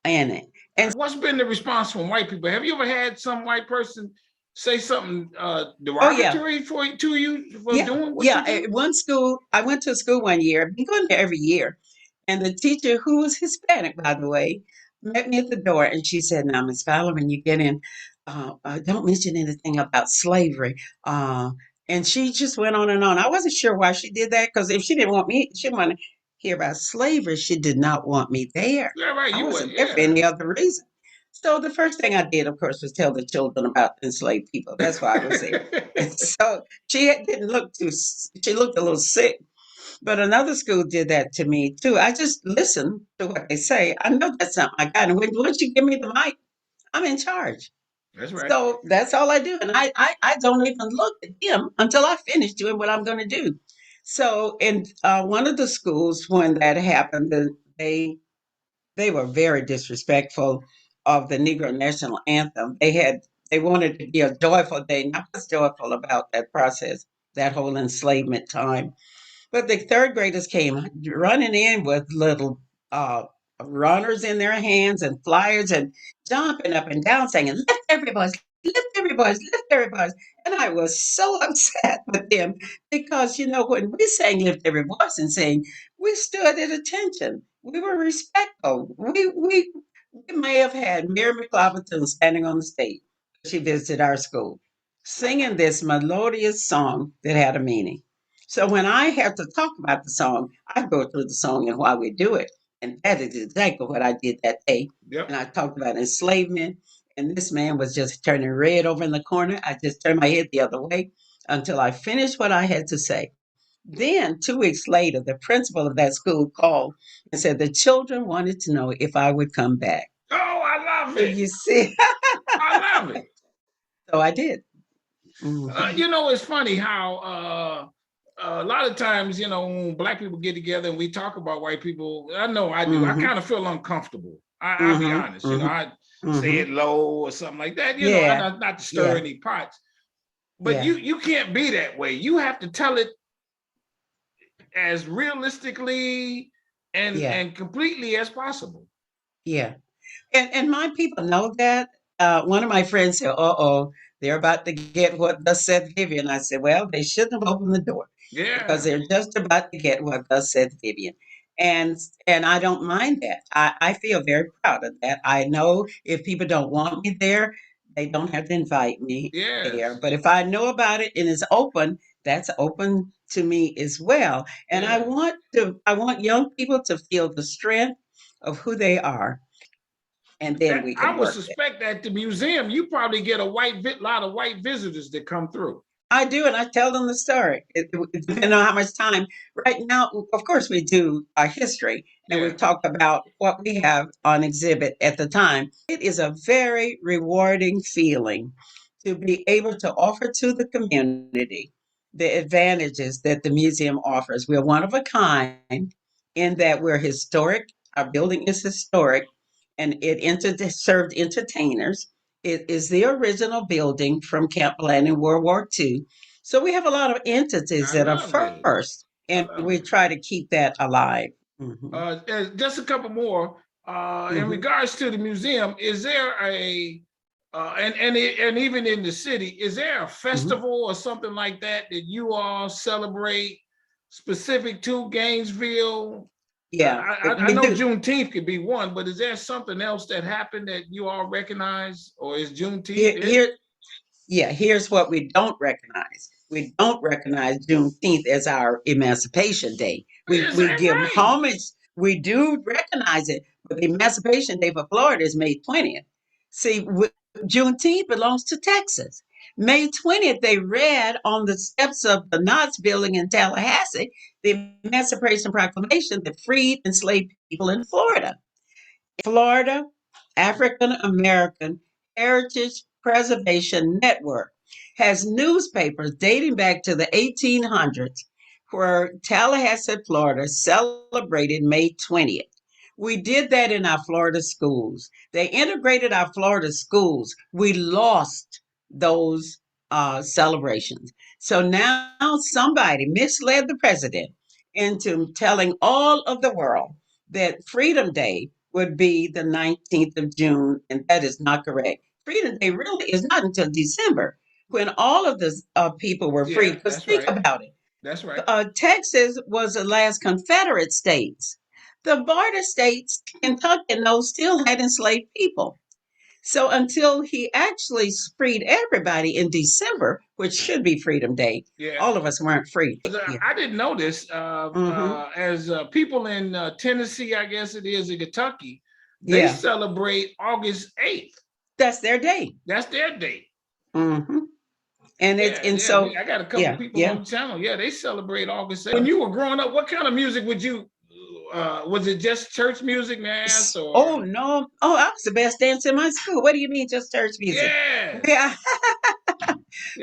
and it. And What's been the response from white people? Have you ever had some white person say something oh yeah, derogatory to you for yeah, doing what yeah. you do? At one school, I went to a school one year. I've been going there every year. And the teacher, who was Hispanic, by the way, met me at the door and she said, "Now, Miss Fowler, when you get in, don't mention anything about slavery." Uh, and she just went on and on. I wasn't sure why she did that because if she didn't want me, she didn't want to hear about slavery. She did not want me there. Yeah, right. I You would. wasn't there for Yeah. any other reason. So the first thing I did, of course, was tell the children about enslaved people. That's why I was there. And so didn't look too, she looked a little sick. But another school did that to me too. I just listen to what they say. I know that's not my guy. And once you give me the mic, I'm in charge. That's right. So that's all I do. And I don't even look at him until I finish doing what I'm going to do. So in one of the schools, when that happened, they were very disrespectful of the Negro National Anthem. They had They wanted it to be a joyful day. And I was joyful about that process, that whole enslavement time. But the third graders came running in with little uh, runners in their hands and flyers and jumping up and down saying, lift every voice, lift every voice, lift every voice. And I was so upset with them because, when we sang lift every voice and sang, we stood at attention. We were respectful. We may have had Mary McLaughlin standing on the stage. She visited our school, singing this melodious song that had a meaning. So when I have to talk about the song, I go through the song and why we do it. And that is exactly what I did that day. Yep. And I talked about enslavement. And this man was just turning red over in the corner. I just turned my head the other way until I finished what I had to say. Then, 2 weeks later, the principal of that school called and said the children wanted to know if I would come back. Oh, I love So it. you see, I love it. so I did. Mhm. It's funny how a lot of times, when Black people get together and we talk about white people, I know I do. I Mhm. kind of feel uncomfortable. I'll be Mhm. honest. Mhm. I say it Mhm. low or something like that. Yeah. Not to stir Yeah. any pots. But Yeah. you can't be that way. You have to tell it as realistically Yeah. and completely as possible. Yeah. And my people know that. One of my friends said, "Uh-oh, they're about to get what thus saith Vivian." I said, "Well, they shouldn't have opened the door because Yeah, they're just about to get what thus saith Vivian." And and I don't mind that. I feel very proud of that. I know if people don't want me there, they don't have to invite me there. yes, But if I know about it and it's open, that's open to me as well. And I yeah. want young people to feel the strength of who they are, and then And we can I would work it. suspect at the museum, you probably get a lot of white visitors that come through. I do, and I tell them the story. It depends on how much time. Right now, of course, we do our history, and we Yeah, talk about what we have on exhibit at the time. It is a very rewarding feeling to be able to offer to the community the advantages that the museum offers. We're one of a kind in that we're historic. Our building is historic, and served entertainers. It is the original building from Camp Bland in World War II. So we have a lot of entities I that are love it. first, I and love we it. try to keep that alive. Hmm. Just a couple more. In Hmm. regards to the museum, is there a and even in the city, is there a Hmm. festival or something like that that you all celebrate specific to Gainesville? Yeah, I we know do. Juneteenth could be one, but is there something else that happened that you all recognize, or is Juneteenth Here, it? here, yeah, here's what we don't recognize. We don't recognize Juneteenth as our Emancipation Day. We Is we that give right? homage. We do recognize it, but the Emancipation Day for Florida is May 20th. See, Juneteenth belongs to Texas. May 20th, they read on the steps of the Knox Building in Tallahassee the Emancipation Proclamation that freed enslaved people in Florida. Florida African American Heritage Preservation Network has newspapers dating back to the 1800s where Tallahassee, Florida celebrated May 20th. We did that in our Florida schools. They integrated our Florida schools. We lost those celebrations. So now somebody misled the president into telling all of the world that Freedom Day would be the 19th of June, and that is not correct. Freedom Day really is not until December when all of the people were free. Yeah, Because that's think right. about it, That's right. Texas was the last Confederate states. The border states, Kentucky and those, still had enslaved people. So until he actually freed everybody in December, which should be Freedom Day, Yeah. all of us weren't free. Yeah. I didn't know this. Hmm. As people in Tennessee, I guess it is in Kentucky, they Yeah. celebrate August 8th. That's their day. That's their date. Hmm. And it's Yeah, and yeah. so I got a couple yeah, people yeah. on the channel. Yeah, they celebrate August 8th. When you were growing up, what kind of music would you? Was it just church music, may I ask? Oh Or no! Oh, I was the best dancer in my school. What do you mean, just church music? yes, Yeah.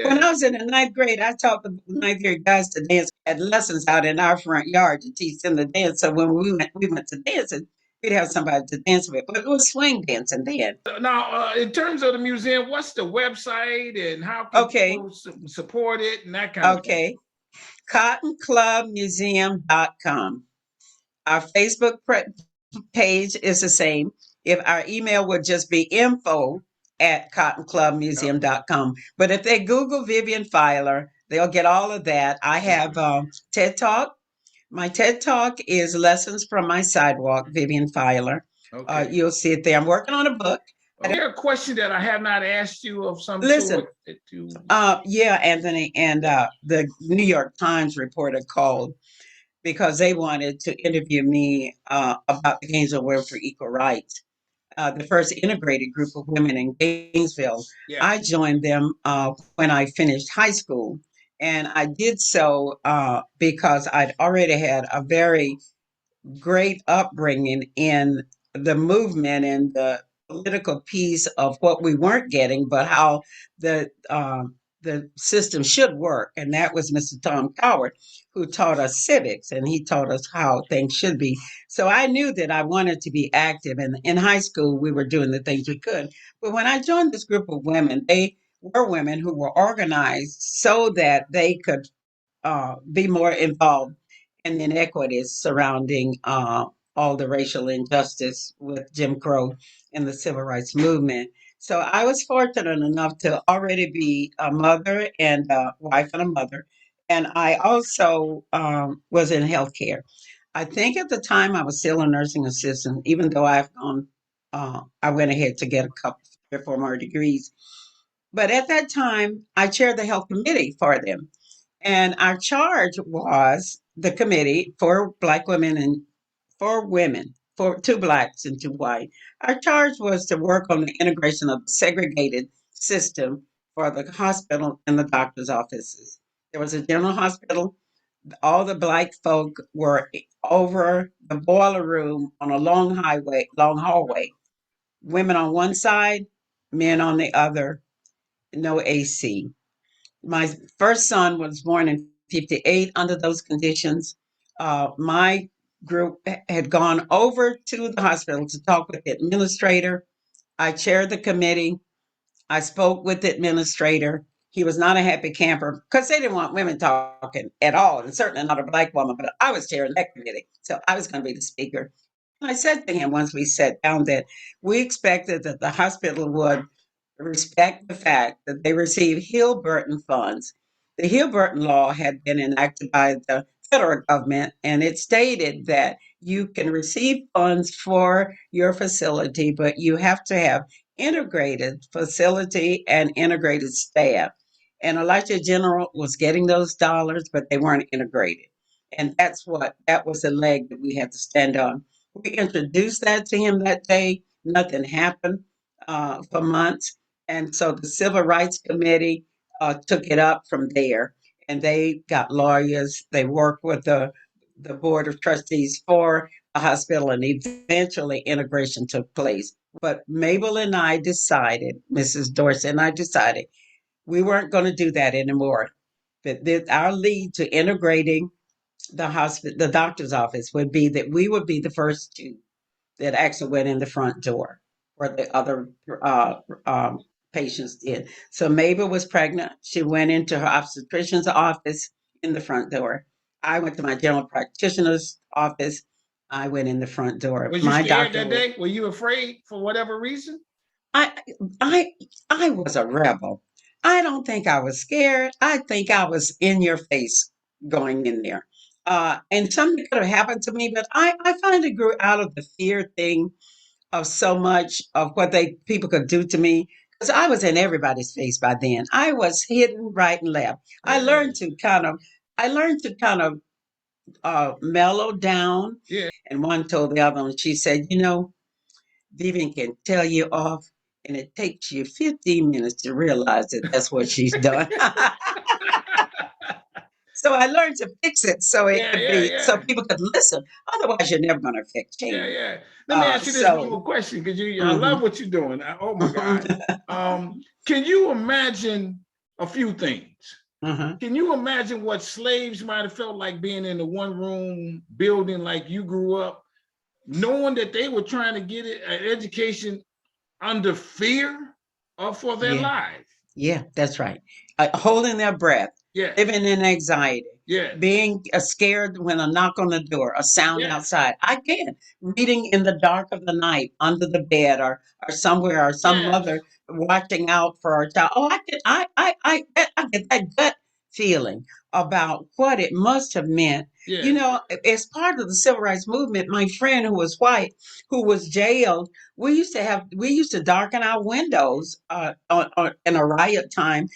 When yeah, I was in the ninth grade, I taught the ninth grade guys to dance. Had lessons out in our front yard to teach them to dance. So when we went to dancing, we'd have somebody to dance with, but it was swing dancing then. Now, in terms of the museum, what's the website and how can Okay, people support it and that kind of thing? okay. CottonClubMuseum.com. Our Facebook page is the same. If our email would just be info @cottonclubmuseum.com. But if they Google Vivian Filer, they'll get all of that. I have TED Talk. My TED Talk is Lessons from My Sidewalk, Vivian Filer. Okay. You'll see it there. I'm working on a book. Is there a question that I have not asked you of some Listen, sort that you? yeah, Anthony, and the New York Times reporter called because they wanted to interview me about the Gainesville Women for Equal Rights, the first integrated group of women in Gainesville. Yeah. I joined them when I finished high school, and I did so because I'd already had a very great upbringing in the movement and the political piece of what we weren't getting, but how the system should work. And that was Mr. Tom Coward, who taught us civics and he taught us how things should be. So I knew that I wanted to be active. And in high school, we were doing the things we could. But when I joined this group of women, they were women who were organized so that they could be more involved in inequities surrounding all the racial injustice with Jim Crow and the civil rights movement. So I was fortunate enough to already be a mother and a wife and a mother. And I also was in healthcare. I think at the time I was still a nursing assistant, even though I went ahead to get a couple, 3 or 4 more degrees. But at that time, I chaired the health committee for them. And our charge was the committee for Black women and for women, for 2 Blacks and 2 white. Our charge was to work on the integration of the segregated system for the hospital and the doctor's offices. There was a general hospital. All the Black folk were over the boiler room on a long hallway. Women on one side, men on the other, no AC. My first son was born in 58 under those conditions. My group had gone over to the hospital to talk with the administrator. I chaired the committee. I spoke with the administrator. He was not a happy camper because they didn't want women talking at all, and certainly not a Black woman, but I was chairing that committee. So I was going to be the speaker. And I said to him once we sat down that we expected that the hospital would respect the fact that they receive Hill-Burton funds. The Hill-Burton law had been enacted by the federal government, and it stated that you can receive funds for your facility, but you have to have integrated facility and integrated staff. And Elijah General was getting those dollars, but they weren't integrated. And that was the leg that we had to stand on. We introduced that to him that day. Nothing happened for months. And so the Civil Rights Committee took it up from there. And they got lawyers. They worked with the Board of Trustees for a hospital, and eventually integration took place. But Mabel and I decided, Mrs. Dorsey and I decided, we weren't going to do that anymore. That our lead to integrating the hospital, the doctor's office, would be that we would be the first two that actually went in the front door, where the other patients did. So Mabel was pregnant. She went into her obstetrician's office in the front door. I went to my general practitioner's office. I went in the front door. Was you My scared doctor that was. day? Were you afraid for whatever reason? I I I was a rebel. I don't think I was scared. I think I was in your face going in there. And something could have happened to me, but I finally grew out of the fear thing of so much of what they people could do to me because I was in everybody's face by then. I was hidden right and left. I Yeah. learned to kind of I learned to kind of mellow down. Yeah. And one told the other one, she said, you know, Vivian can tell you off, and it takes you 15 minutes to realize that that's what she's done. So I learned to fix it so it Yeah, could yeah, be so yeah. people could listen. Otherwise, you're never going to affect Yeah, change. yeah. Let me ask you this one So, more question because I love mhm. what you're doing. Oh my God. Can you imagine a few things? Mhm. Can you imagine what slaves might have felt like being in the one room building like you grew up? knowing that they were trying to get an education under fear or for their Yeah. life. Yeah, that's right. Holding their breath, Yes, living in anxiety, yes, being scared when a knock on the door, a sound yes, outside. I can reading in the dark of the night under the bed or somewhere or some yes, mother watching out for her child. Oh, I can I get that gut feeling about what it must have meant. You yes. know, as part of the civil rights movement, my friend who was white, who was jailed, we used to darken our windows in a riot time.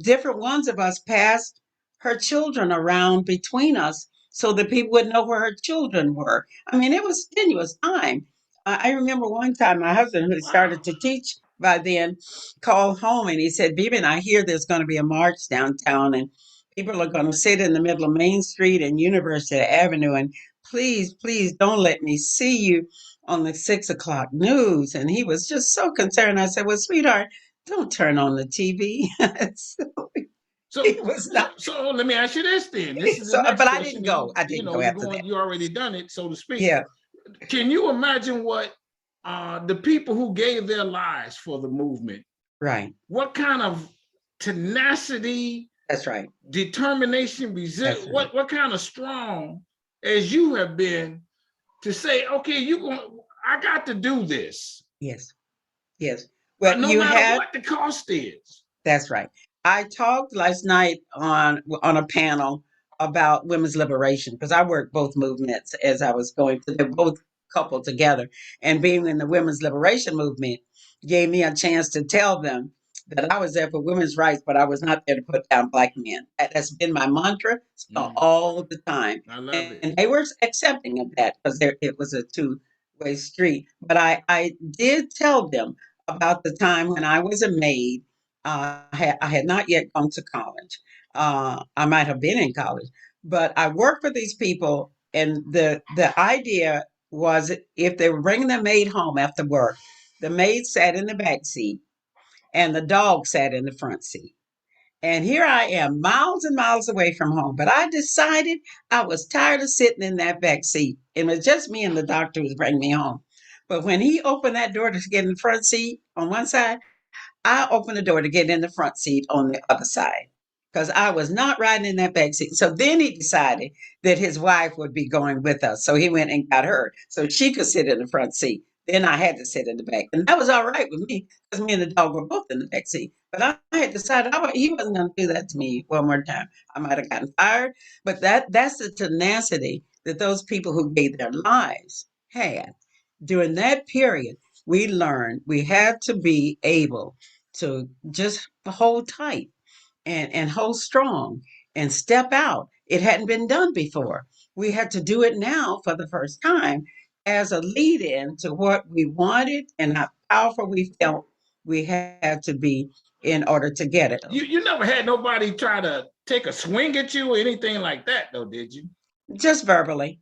Different ones of us passed her children around between us so that people would know where her children were. I mean, it was strenuous time. I remember one time my husband, who Wow. started to teach by then, called home and he said, "Bibi, I hear there's going to be a march downtown and people are going to sit in the middle of Main Street and University Avenue, and please, please don't let me see you on the 6 o'clock news." And he was just so concerned. I said, "Well, sweetheart, don't turn on the TV." So he So, was so, not. so let me ask you this then. This is the So, next but I didn't question. go. And I you didn't know, go you after going, that. you already done it, so to speak. Yeah, Can you imagine what the people who gave their lives for the movement, right. what kind of tenacity, That's right. determination, That's right. what kind of strong as you have been to say, okay, I got to do this, Yes. Yes. Well, no you matter had. what the cost is. That's right. I talked last night on a panel about women's liberation because I worked both movements as I was going through. They're both coupled together, and being in the women's liberation movement gave me a chance to tell them that I was there for women's rights, but I was not there to put down black men. That's been my mantra Mm, all the time, I love it. and they were accepting of that because it was a two-way street. But I did tell them about the time when I was a maid. I had not yet gone to college. I might have been in college, but I worked for these people, and the idea was if they were bringing their maid home after work, the maid sat in the back seat and the dog sat in the front seat. And here I am, miles and miles away from home. But I decided I was tired of sitting in that back seat. It was just me and the doctor who was bringing me home. But when he opened that door to get in the front seat on one side, I opened the door to get in the front seat on the other side because I was not riding in that back seat. So then he decided that his wife would be going with us. So he went and got her so she could sit in the front seat. Then I had to sit in the back. And that was all right with me because me and the dog were both in the back seat. But I had decided he wasn't going to do that to me one more time. I might have gotten fired. But that's the tenacity that those people who gave their lives had. During that period, we learned we had to be able to just hold tight and hold strong and step out. It hadn't been done before. We had to do it now for the first time as a lead in to what we wanted and how powerful we felt we had to be in order to get it. You never had nobody try to take a swing at you or anything like that, though, did you? Just verbally.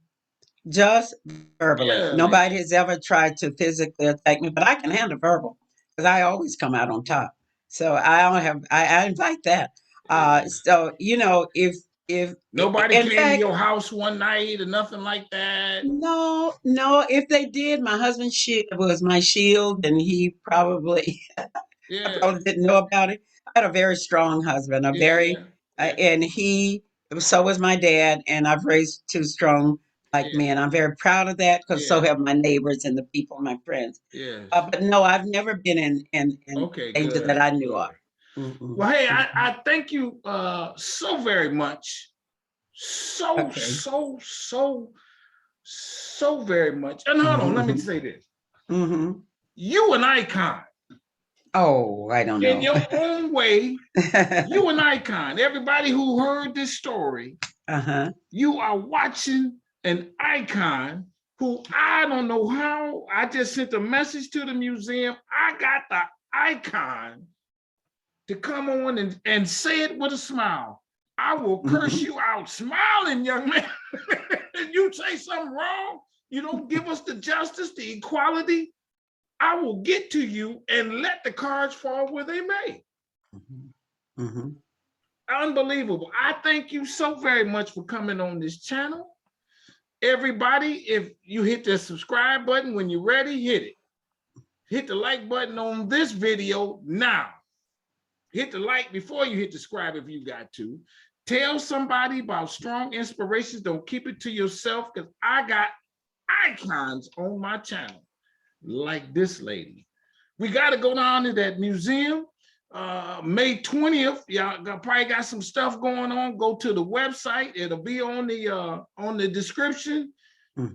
Just verbally. Yeah, Nobody has ever tried to physically attack me, but I can handle verbal because I always come out on top. So I don't have. I invite that. yeah. So if Nobody in came to fact your house one night or nothing like that. no, if they did, my husband was my shield, and he probably I Yeah, probably didn't know about it. I had a very strong husband, a very yeah, yeah, and he so was my dad, and I've raised two strong like yeah, men. I'm very proud of that because so yeah, have my neighbors and the people, my friends. yes. But no, I've never been in Okay, danger that good, I knew of. good. Mm-mm, Well, hey, mm-mm. I thank you so very much. So, Okay. so, so, so very much. And hold on, let me Mm-hmm. say this. Mm-hmm. You an icon Oh, I don't in know. your own way. You an icon. Everybody who heard this story, Uh-huh. you are watching an icon who I don't know how. I just sent a message to the museum. I got the icon to come on and say it with a smile. I will curse you out smiling, young man. You say something wrong, you don't give us the justice, the equality, I will get to you and let the cards fall where they may. Mm-hmm. Mm-hmm. Unbelievable. I thank you so very much for coming on this channel. Everybody, if you hit the subscribe button when you're ready, hit it. Hit the like button on this video now. Hit the like before you hit the subscribe if you got to. Tell somebody about Strong Inspirations. Don't keep it to yourself, because I got icons on my channel like this lady. We got to go down to that museum May 20th. Y'all probably got some stuff going on. Go to the website. It'll be on the description.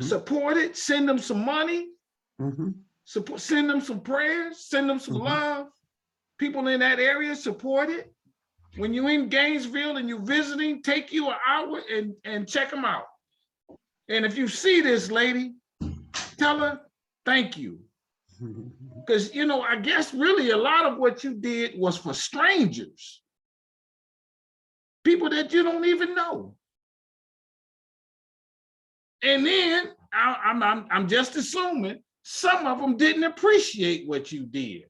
Support it. Send them some money. Send them some prayers. Send them some love. People in that area, support it. When you're in Gainesville and you're visiting, take you an hour and check them out. And if you see this lady, tell her thank you. Because, you know, I guess really a lot of what you did was for strangers, people that you don't even know. And then I'm just assuming some of them didn't appreciate what you did.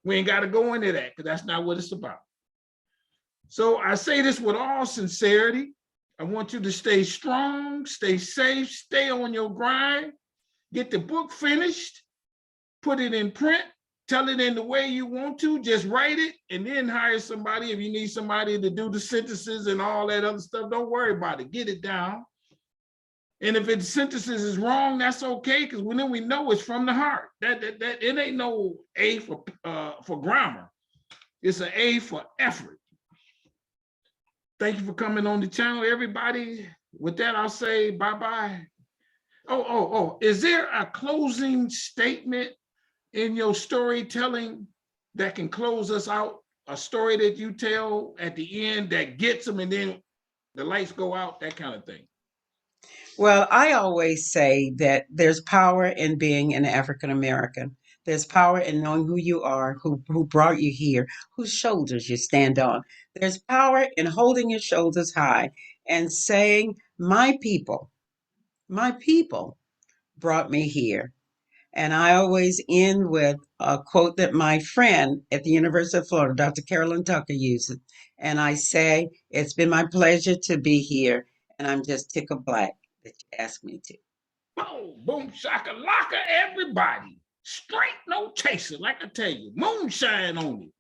We ain't got to go into that, because that's not what it's about. So I say this with all sincerity. I want you to stay strong, stay safe, stay on your grind, get the book finished, put it in print, tell it in the way you want to, just write it, and then hire somebody. If you need somebody to do the sentences and all that other stuff, don't worry about it, get it down. And if its synthesis is wrong, that's okay, because then we know it's from the heart. That it ain't no A for grammar. It's an A for effort. Thank you for coming on the channel, everybody. With that, I'll say bye-bye. Oh, is there a closing statement in your storytelling that can close us out? A story that you tell at the end that gets them and then the lights go out, that kind of thing. Well, I always say that there's power in being an African American. There's power in knowing who you are, who brought you here, whose shoulders you stand on. There's power in holding your shoulders high and saying, my people brought me here. And I always end with a quote that my friend at the University of Florida, Dr. Carolyn Tucker, uses. And I say, it's been my pleasure to be here, and I'm just tickled black that you asked me to. Boom, boom, shakalaka, everybody. Straight, no chaser, like I tell you. Moonshine on it.